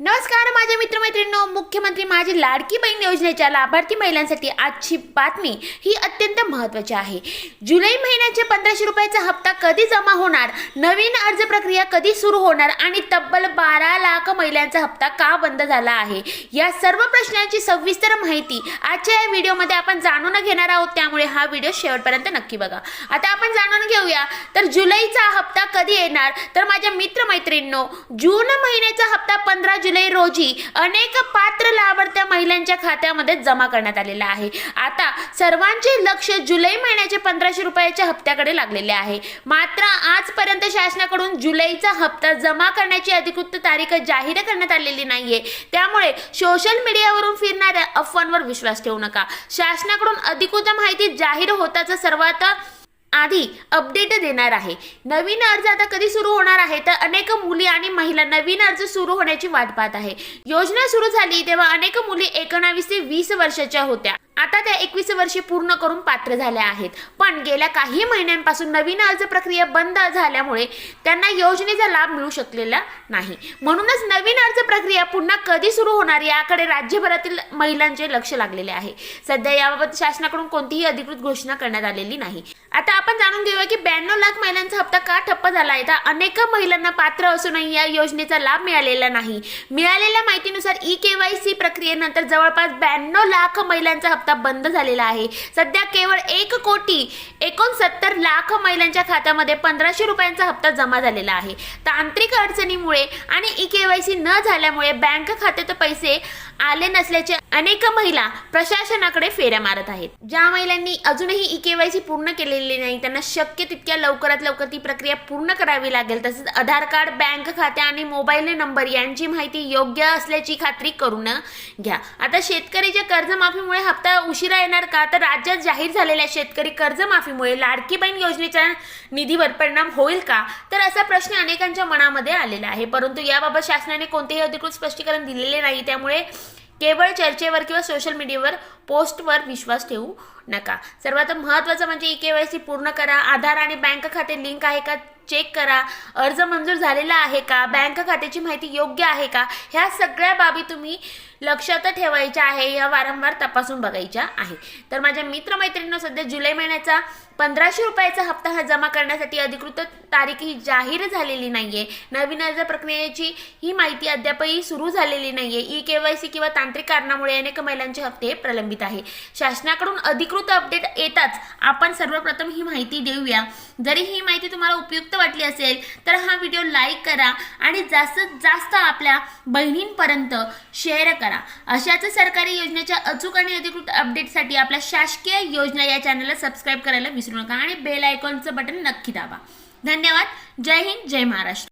नमस्कार माझ्या मित्रमैत्रिणींनो, मुख्यमंत्री माझी लाडकी बहीण योजनेच्या लाभार्थी महिलांसाठी आजची बातमी ही अत्यंत महत्त्वाची आहे। जुलै महिन्याचे 1500 रुपयाचा हप्ता कधी जमा होणार, नवीन अर्ज प्रक्रिया कधी सुरू होणार आणि तब्बल 12 लाख महिलांचा हप्ता का बंद झाला आहे, या सर्व प्रश्नांची सविस्तर माहिती आजच्या या व्हिडिओमध्ये आपण जाणून घेणार आहोत। त्यामुळे हा व्हिडिओ शेवटपर्यंत नक्की बघा। आता आपण जाणून घेऊया तर जुलैचा हप्ता कधी येणार। तर माझ्या मित्रमैत्रिणींनो, जून महिन्याचा हप्ता 15 जुलै रोजी अनेक पात्र लाभार्थी महिलांच्या खात्यामध्ये जमा करण्यात आलेला आहे। आता सर्वांचे लक्ष जुलै महिन्याचे 1500 रुपयाच्या हप्त्याकडे लागलेले आहे। मात्र आजपर्यंत शासनाकडून जुलैचा हप्ता जमा करण्याची अधिकृत तारीख जाहीर करण्यात आलेली नाहीये। त्यामुळे सोशल मीडियावरून फिरणाऱ्या अफवांवर विश्वास ठेवू नका। शासनाकडून अधिकृत माहिती जाहीर होताच सर्वात आधी अपडेट देणार आहे। नवीन अर्ज आता कधी सुरू होणार आहे तर अनेक मुली आणि महिला नवीन अर्ज सुरू होण्याची वाट पाहत आहे। योजना सुरू झाली तेव्हा अनेक मुली 19 ते 20 वर्षाच्या होत्या। आता त्या 21 वर्षे पूर्ण करून पात्र झाल्या आहेत। पण गेल्या काही महिन्यांपासून नवीन अर्ज प्रक्रिया बंद झाल्यामुळे त्यांना योजनेचा लाभ मिळू शकलेला नाही। म्हणूनच नवीन अर्ज प्रक्रिया पुन्हा कधी सुरू होणार याकडे राज्यभरातील महिलांचे लक्ष लागलेले आहे। सध्या याबाबत शासनाकडून कोणतीही अधिकृत घोषणा करण्यात आलेली नाही। आता आपण जाणून घेऊया की 92 लाख महिलांचा हप्ता का ठप्प झाला आहे। तर अनेक महिलांना पात्र असूनही या योजनेचा लाभ मिळालेला नाही। मिळालेल्या माहितीनुसार ई-केवायसी प्रक्रियेनंतर जवळपास 92 लाख महिलांचा हप्ता बंद झालेला आहे। सध्या केवळ 1,69 लाख महिलांच्या खात्यामध्ये 1500 रुपयांचा हप्ता जमा झालेला आहे। तांत्रिक अडचणीमुळे आणि ई-केवायसी न झाल्यामुळे बँक खात्यात पैसे आले नसल्याचे अनेक महिला प्रशासनाकडे फेऱ्या मारत आहेत। ज्या महिलांनी अजूनही ई-केवायसी पूर्ण केलेली नाही त्यांना शक्य तितक्या लवकरात लवकर ती प्रक्रिया पूर्ण करावी लागेल। तसेच आधार कार्ड, बँक खाते आणि मोबाईल नंबर यांची माहिती योग्य असल्याची खात्री करून घ्या। आता शेतकरीच्या कर्जमाफीमुळे हप्ता उशिरा येणार का? तर राज्यात जाहीर झालेल्या शेतकरी कर्जमाफीमुळे लाडकी बहीण योजनेच्या निधीवर परिणाम होईल का? तर असा प्रश्न अनेकांच्या मनामध्ये आलेला आहे। परंतु याबाबत शासनाने कोणतेही अधिकृत स्पष्टीकरण दिलेले नाही। त्यामुळे केवळ चर्चेवर किंवा सोशल मीडियावर पोस्टवर विश्वास ठेवू नका। सर्वात महत्त्वाचं म्हणजे ई-केवायसी पूर्ण करा, आधार आणि बँक खाते लिंक आहे का चेक करा, अर्ज मंजूर झालेला आहे का, बँक खात्याची माहिती योग्य आहे का, ह्या सगळ्या बाबी तुम्ही लक्षात ठेवायच्या आहे, या वारंवार तपासून बघायच्या आहे। तर माझ्या मित्रमैत्रिणींनो, सध्या जुलै महिन्याचा 1500 रुपयाचा हप्ता हा जमा करण्यासाठी अधिकृत तारीख ही जाहीर झालेली नाहीये। नवीन अर्ज प्रक्रियेची ही माहिती अद्यापही सुरू झालेली नाहीये। ई-केवायसी किंवा तांत्रिक कारणामुळे अनेक महिलांचे हप्ते प्रलंबित आहे। शासनाकडून अधिकृत अपडेट येताच आपण सर्वप्रथम ही माहिती देऊया। जरी ही माहिती तुम्हाला उपयुक्त वाटली असेल तर हा व्हिडिओ लाईक करा आणि जास्तीत जास्त आपल्या बहिणींपर्यंत शेअर करा। अशाच सरकारी योजनेच्या अचूक आणि अधिकृत अपडेटसाठी आपल्या शासकीय योजना या चॅनलला सबस्क्राईब करायला विसरू नका आणि बेल आयकॉनचं बटन नक्की दाबा। धन्यवाद। जय हिंद, जय महाराष्ट्र।